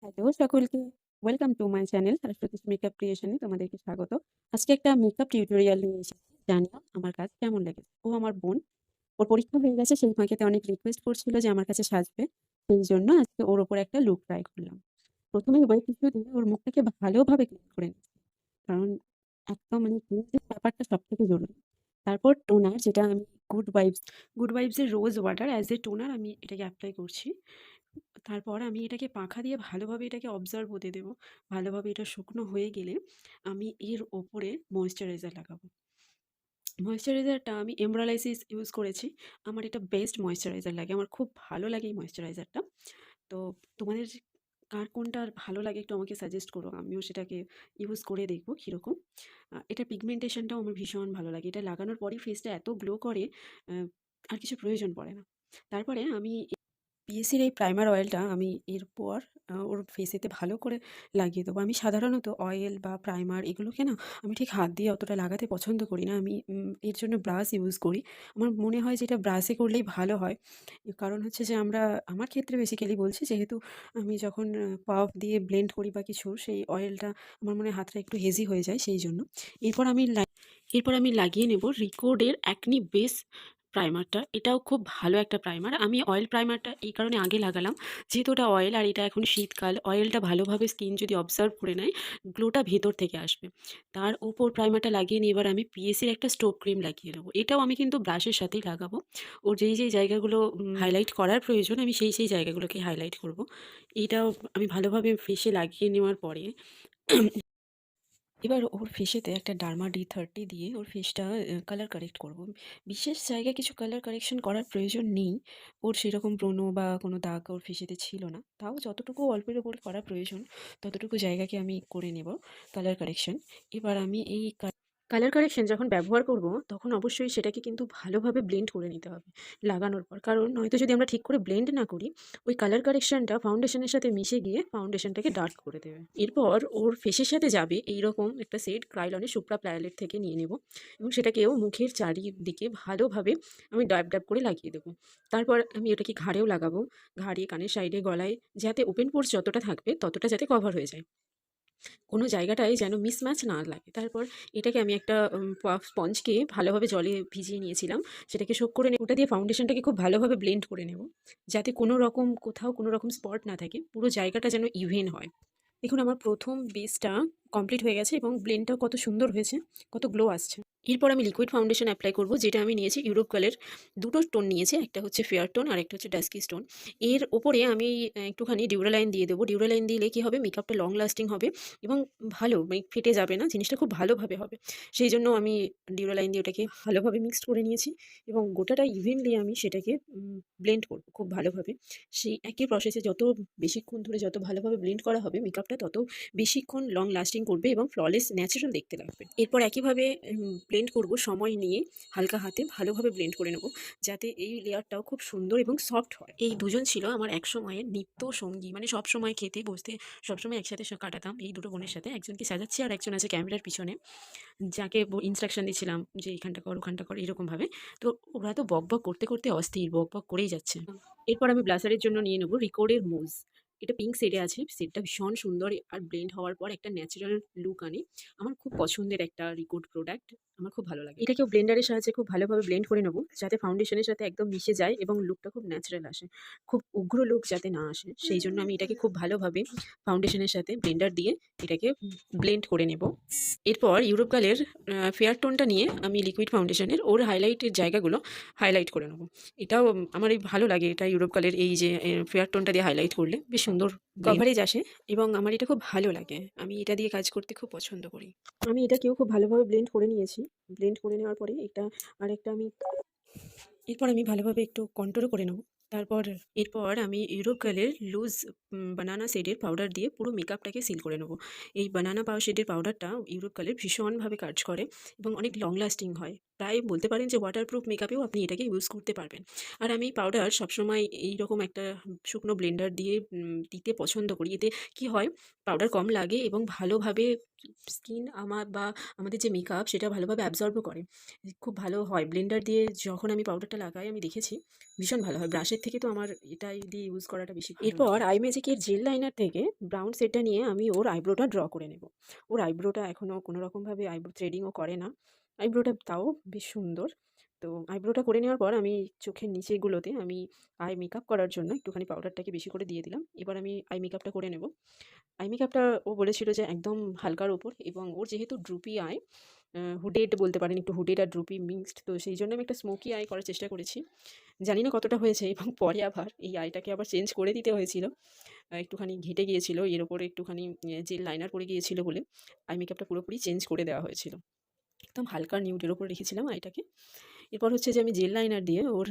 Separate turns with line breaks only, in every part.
Hello সকলকে, welcome to my channel Saraswati's makeup ক্রিয়েশনে তোমাদেরকে স্বাগত। আজকে একটা মেকআপ টিউটোরিয়াল নিয়ে এসেছি। জানিও আমার কাজ কেমন লেগেছে। ও আমার বোন, ওর পরীক্ষা হয়ে গেছে, সেই ফাঁকেতে অনেক রিকোয়েস্ট করছিল যে আমার কাছে সাজবে। সেই জন্য আজকে ওর ওপর একটা লুক ট্রাই করলাম। প্রথমেই ওয়েট টিস্যু দিয়ে ওর মুখটাকে ভালোভাবে ক্লিন করে নিচ্ছি, কারণ একদম মানে ক্লিনজিং ব্যাপারটা সবথেকে জরুরি। তারপর টোনার, যেটা আমি গুড ভাইবসের rose water as a toner আমি এটাকে অ্যাপ্লাই করছি। তারপর আমি এটাকে পাখা দিয়ে ভালোভাবে এটাকে অবজার্ভ হতে দেবো। ভালোভাবে এটা শুকনো হয়ে গেলে আমি এর ওপরে ময়েশ্চারাইজার লাগাবো। ময়েশ্চারাইজারটা আমি এমব্রালাইসিস ইউজ করেছি। আমার এটা বেস্ট ময়েশ্চারাইজার লাগে। আমার খুব ভালো লাগে এই ময়েশ্চারাইজারটা। তো তোমাদের কার কোনটা ভালো লাগে একটু আমাকে সাজেস্ট করো। আমিও সেটাকে ইউজ করে দেখবো কীরকম। এটার পিগমেন্টেশনটাও আমার ভীষণ ভালো লাগে। এটা লাগানোর পরেই ফেসটা এত গ্লো করে, আ আর কিছু প্রয়োজন পড়ে না। তারপরে আমি পিএসির এই প্রাইমার অয়েলটা আমি এরপর ওর ফেসেতে ভালো করে লাগিয়ে দেবো। আমি সাধারণত অয়েল বা প্রাইমার এগুলোকে না আমি ঠিক হাত দিয়ে অতটা লাগাতে পছন্দ করি না। আমি এর জন্য ব্রাশ ইউজ করি। আমার মনে হয় যে এটা ব্রাশে করলেই ভালো হয়। কারণ হচ্ছে যে আমার ক্ষেত্রে বেসিক্যালি বলছি, যেহেতু আমি যখন পাফ দিয়ে ব্লেন্ড করি বা কিছু, সেই অয়েলটা আমার মনে হয় হাতটা একটু হেজি হয়ে যায় সেই জন্য। এরপর আমি লাগিয়ে নেব রিকোডের অ্যাকনি বেস প্রাইমারটা। এটাও খুব ভালো একটা প্রাইমার। আমি অয়েল প্রাইমারটা এই কারণে আগে লাগালাম, যেহেতু ওটা অয়েল আর এটা এখন শীতকাল, অয়েলটা ভালোভাবে স্কিন যদি অবজার্ভ করে নেয়, গ্লোটা ভেতর থেকে আসবে। তার উপর প্রাইমারটা লাগিয়ে নিয়ে এবার আমি পিএসির একটা স্টোভ ক্রিম লাগিয়ে নেবো। এটাও আমি কিন্তু ব্রাশের সাথেই লাগাবো। ওর যেই জায়গাগুলো হাইলাইট করার প্রয়োজন, আমি সেই জায়গাগুলোকে হাইলাইট করব। এটাও আমি ভালোভাবে ফেসে লাগিয়ে নেওয়ার পরে এবার ওর ফেসেতে একটা ডার্মা ডি30 দিয়ে ওর ফেসটা কালার কারেক্ট করব। বিশেষ জায়গায় কিছু কালার কারেকশন করার প্রয়োজন নেই। ওর সেরকম ব্রণ বা কোনো দাগ ওর ফেসেতে ছিল না। তাও যতটুকু অল্পের ওপর করা প্রয়োজন ততটুকু জায়গাকে আমি করে নেব কালার কারেকশন। এবার আমি এই কালার কারেকশন যখন ব্যবহার করব, তখন অবশ্যই সেটাকে কিন্তু ভালোভাবে ব্লেন্ড করে নিতে হবে লাগানোর পর। কারণ নয়তো যদি আমরা ঠিক করে ব্লেন্ড না করি, ওই কালার কারেকশনটা ফাউন্ডেশনের সাথে মিশে গিয়ে ফাউন্ডেশনটাকে ডার্ক করে দেবে। এরপর ওর ফেসের সাথে যাবে এইরকম একটা সেট ক্রাইলনের সুপ্রা প্যালেট থেকে নিয়ে নেব, এবং সেটাকেও মুখের চারিদিকে ভালোভাবে আমি ড্যাব ড্যাব করে লাগিয়ে দেবো। তারপর আমি ওটাকে ঘাড়েও লাগাবো, ঘাড়ে, কানের সাইডে, গলায়, যাতে ওপেন পোর্স যতটা থাকবে ততটা যাতে কভার হয়ে যায়। কোনো জায়গাটায় যেন মিসম্যাচ না লাগে। তারপর এটাকে আমি একটা পাফ স্পঞ্জকে ভালোভাবে জলে ভিজিয়ে নিয়েছিলাম। সেটাকে সোক করে ওটা দিয়ে ফাউন্ডেশনটাকে খুব ভালোভাবে ব্লেন্ড করে নেব। যাতে কোথাও কোনো রকম স্পট না থাকে। পুরো জায়গাটা যেন ইভেন হয়। দেখুন আমার ১ম বেসটা কমপ্লিট হয়ে গেছে এবং ব্লেন্ডটাও কত সুন্দর হয়েছে, কত গ্লো আসছে। এরপর আমি লিকুইড ফাউন্ডেশন অ্যাপ্লাই করব, যেটা আমি নিয়েছি ইউরোপ কালার। ২ টো টোন নিয়েছি। একটা হচ্ছে ফেয়ার টোন আর একটা হচ্ছে ডাস্কি স্টোন। এর ওপরে আমি একটুখানি ডিউরালাইন দিয়ে দেবো। ডিউরালাইন দিলে কি হবে, মেকআপটা লং লাস্টিং হবে এবং ভালো ফেটে যাবে না। জিনিসটা খুব ভালোভাবে হবে। সেই জন্য আমি ডিউরালাইন দিয়ে ওটাকে ভালোভাবে মিক্সড করে নিয়েছি এবং গোটাটা ইভেনলি আমি সেটাকে ব্লেন্ড করব খুব ভালোভাবে। সেই একই প্রসেসে যত বেশিক্ষণ ধরে যত ভালোভাবে ব্লেন্ড করা হবে, মেকআপটা তত বেশিক্ষণ লং লাস্টিং করবে এবং ফ্ললেস ন্যাচারাল দেখতে লাগবে। এরপর একইভাবে ব্লেন্ড করব সময় নিয়ে, হালকা হাতে ভালোভাবে ব্লেন্ড করে নেব, যাতে এই লেয়ারটাও খুব সুন্দর এবং সফট হয়। এই দুজন ছিল আমার একসময়ের নিত্য সঙ্গী, মানে সবসময় খেতে বসতে সবসময় একসাথে কাটাতাম এই দুটো বোনের সাথে। একজনকে সাজাচ্ছি আর একজন আছে ক্যামেরার পিছনে, যাকে ইনস্ট্রাকশন দিচ্ছিলাম যে এখানটা কর ওখানটা কর এরকমভাবে। তো ওরা তো বকবক করতে করতে অস্থির, বকবক করেই যাচ্ছে। এরপর আমি ব্লাশারের জন্য নিয়ে নেব রিকোডের মুজ। এটা পিঙ্ক শেডে আছে। শেডটা ভীষণ সুন্দর আর ব্লেন্ড হওয়ার পর একটা ন্যাচারাল লুক আনে। আমার খুব পছন্দের একটা রিকোড প্রোডাক্ট। আমার খুব ভালো লাগে। এটাকেও ব্লেন্ডারের সাহায্যে খুব ভালোভাবে ব্লেন্ড করে নেব, যাতে ফাউন্ডেশনের সাথে একদম মিশে যায় এবং লুকটা খুব ন্যাচারাল আসে। খুব উগ্র লুক যাতে না আসে, সেই জন্য আমি এটাকে খুব ভালোভাবে ফাউন্ডেশনের সাথে ব্লেন্ডার দিয়ে এটাকে ব্লেন্ড করে নেব। এরপর ইউরোপ গালের ফেয়ার টোনটা নিয়ে আমি লিকুইড ফাউন্ডেশনের ওর হাইলাইটের জায়গাগুলো হাইলাইট করে নেব। এটাও আমার এই ভালো লাগে, এটা ইউরোপ কালের এই যে ফেয়ার টোনটা দিয়ে হাইলাইট করলে বেশ সুন্দর কভারেজ আসে এবং আমার এটা খুব ভালো লাগে। আমি এটা দিয়ে কাজ করতে খুব পছন্দ করি। আমি এটাকেও খুব ভালোভাবে ব্লেন্ড করে নিয়েছি। ব্লেন্ড করে নেওয়ার পরে এটা আরেকটা আমি এরপর আমি ভালোভাবে একটু কন্ট্রোল করে নেব। এরপর আমি ইউরোপ কালের লুজ বানানা শেডের পাউডার দিয়ে পুরো মেকআপটাকে সিল করে নেব। এই বানানা শেডের পাউডারটা ইউরোপ কালের ভীষণভাবে কাজ করে এবং অনেক লং লাস্টিং হয়। প্রায় বলতে পারেন যে ওয়াটারপ্রুফ মেকআপেও আপনি এটাকে ইউজ করতে পারবেন। আর আমি পাউডার সবসময় এইরকম একটা শুকনো ব্লেন্ডার দিয়ে দিতে পছন্দ করি। এতে কি হয়, পাউডার কম লাগে এবং ভালোভাবে স্কিন আমাদের যে মেকআপ সেটা ভালোভাবে অ্যাবজর্বও করে। খুব ভালো হয় ব্লেন্ডার দিয়ে যখন আমি পাউডারটা লাগাই, আমি দেখেছি ভীষণ ভালো হয়। ব্রাশে ব্লাশের থেকে তো আমার এটাই দিয়ে ইউজ করাটা বেশি ভালো এরপর লাগে। আই ম্যাজিকের জেল লাইনার থেকে ব্রাউন শেডটা নিয়ে আমি ওর আইব্রোটা ড্র করে নেব। ওর আইব্রোটা এখনও কোনো রকমভাবে আইব্রো থ্রেডিংও করে না। আইব্রোটা তাও বেশ সুন্দর। তো আইব্রোটা করে নেওয়ার পর আমি চোখের নিচেগুলোতে আমি আই মেকআপ করার জন্য একটুখানি পাউডারটাকে বেশি করে দিয়ে দিলাম। এবার আমি আই মেকআপটা করে নেব। আই মেকআপটা ও বলেছিল যে একদম হালকার উপর, এবং ওর যেহেতু ড্রুপি আই, হুডেড বলতে পারেন, একটু হুডেড আর ড্রুপি মিক্সড, তো সেই জন্য আমি একটা স্মোকি আই করার চেষ্টা করেছি। জানি না কতটা হয়েছে, এবং পরে আবার এই আইটাকে আবার চেঞ্জ করে দিতে হয়েছিল। একটুখানি ঘেঁটে গিয়েছিল, এর ওপরে একটুখানি জেল লাইনার পড়ে গিয়েছিল বলে আই মেকআপটা পুরোপুরি চেঞ্জ করে দেওয়া হয়েছিল। একদম হালকা নিউডের ওপর রেখেছিলাম আইটাকে। এরপর হচ্ছে যে আমি জেল লাইনার দিয়ে ওর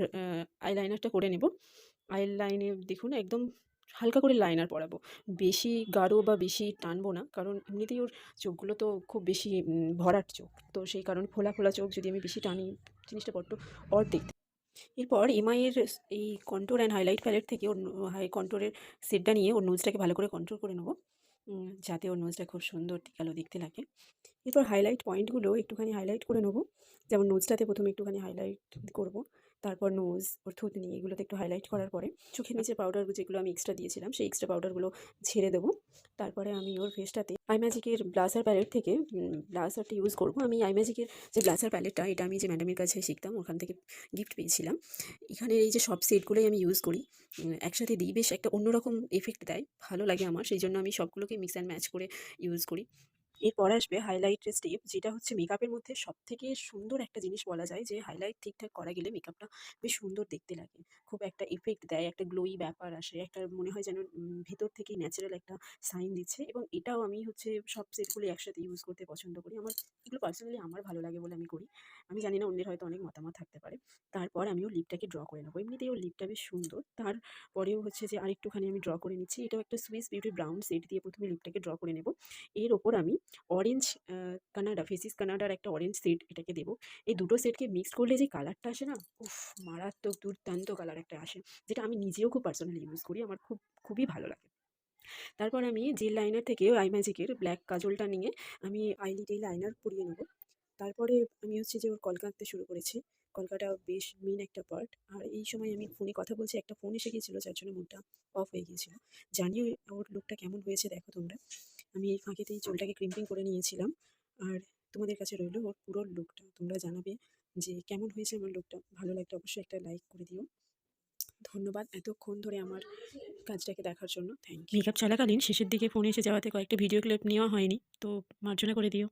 আইলাইনারটা করে নেব। আইলাইনে দেখুন একদম হালকা করে লাইনার পরাবো। বেশি গাঢ় বা বেশি টানবো না। কারণ এমনিতেই ওর চোখগুলো তো খুব বেশি ভরাট চোখ। তো সেই কারণে ফোলা, ফোলা চোখ যদি আমি বেশি টানি, জিনিসটা বড্ড অড দেখতে। এরপর এমআইয়ের এই কন্ট্যুর অ্যান্ড হাইলাইট প্যালেট থেকে ওর হাই কন্ট্যুরের সেটটা নিয়ে ওর নোজটাকে ভালো করে কন্ট্রোল করে নেবো। যাতে ওর নোজটা খুব সুন্দর টিকালো দেখতে লাগে। এরপর হাইলাইট পয়েন্টগুলো একটুখানি হাইলাইট করে নেবো। যেমন নোজটাতে প্রথমে একটুখানি হাইলাইট করব। তারপর নোজ, ওর থুতনি এগুলোতে একটু হাইলাইট করার পরে চোখের নিচে পাউডার যেগুলো আমি এক্সট্রা দিয়েছিলাম, সেই এক্সট্রা পাউডারগুলো ঝেড়ে দেবো। তারপরে আমি ওর ফেসটাতে আই ম্যাজিকের ব্লাসার প্যালেট থেকে ব্লাসারটা ইউজ করব। আমি আই ম্যাজিকের যে ব্লাসার প্যালেটটা, এটা আমি যে ম্যাডামের কাছে শিখতাম ওখান থেকে গিফট পেয়েছিলাম। এখানের এই যে সব সেটগুলোই আমি ইউজ করি। একসাথে দিই, বেশ একটা অন্যরকম এফেক্ট দেয়। ভালো লাগে আমার। সেই জন্য আমি সবগুলোকে মিক্স অ্যান্ড ম্যাচ করে ইউজ করি। এরপর আসবে হাইলাইটের স্টেপ, যেটা হচ্ছে মেকআপের মধ্যে সবথেকে সুন্দর একটা জিনিস বলা যায়, যে হাইলাইট ঠিকঠাক করা গেলে মেকআপটা বেশ সুন্দর দেখতে লাগে। খুব একটা ইফেক্ট দেয়, একটা গ্লোয়ি ব্যাপার আসে, একটা মনে হয় যেন ভেতর থেকেই ন্যাচারাল একটা সাইন দিচ্ছে। এবং এটাও আমি হচ্ছে সব সেটগুলো একসাথে ইউজ করতে পছন্দ করি। আমার এগুলো পার্সোনালি আমার ভালো লাগে বলে আমি করি। আমি জানি না অন্যের হয়তো অনেক মতামত থাকতে পারে। তারপর আমি ওর লিপটাকে ড্র করে নেবো। এমনিতেই ওর লিপটা বেশ সুন্দর। তারপরেও হচ্ছে যে আরেকটুখানি আমি ড্র করে নিচ্ছি। এটাও একটা সুইস বিউটি ব্রাউন শেড দিয়ে প্রথমে লিপটাকে ড্র করে নেব। এর ওপর আমি অরেঞ্জ কানাডা, ফেসিস কানাডার একটা অরেঞ্জ শেড এটাকে দেবো। এই দুটো শেডকে মিক্স করলে যে কালারটা আসে না, উফ! মারাত্মক দুর্দান্ত কালার একটা আসে। যেটা আমি নিজেও খুব পার্সোনালি ইউজ করি। আমার খুবই ভালো লাগে। তারপর আমি জেল লাইনার থেকে আই ম্যাজিকের ব্ল্যাক কাজলটা নিয়ে আমি আইলিডে লাইনার পরিয়ে নেব। তারপরে আমি হচ্ছে যে ওর কলকা আঁকতে শুরু করেছি। কলকাটা বেশ মেইন একটা পার্ট। আর এই সময় আমি ফোনে কথা বলছি, একটা ফোন এসে গিয়েছিল যার জন্য মুডটা অফ হয়ে গিয়েছিল। জানি ওর লুকটা কেমন হয়েছে দেখো তোমরা। আমি এই ফাঁকেতেই চুলটাকে ক্রিম্পিং করে নিয়েছিলাম। আর তোমাদের কাছে রইলো ওর পুরো লুকটা। তোমরা জানাবে যে কেমন হয়েছে আমার লুকটা। ভালো লাগলে অবশ্যই একটা লাইক করে দিও। ধন্যবাদ এতক্ষণ ধরে আমার কাজটাকে দেখার জন্য। Thank you. মেকআপ চলাকালীন শেষের দিকে ফোন এসে যাওয়াতে কয়েকটা ভিডিও ক্লিপ নেওয়া হয়নি। তো মার্জনা করে দিও।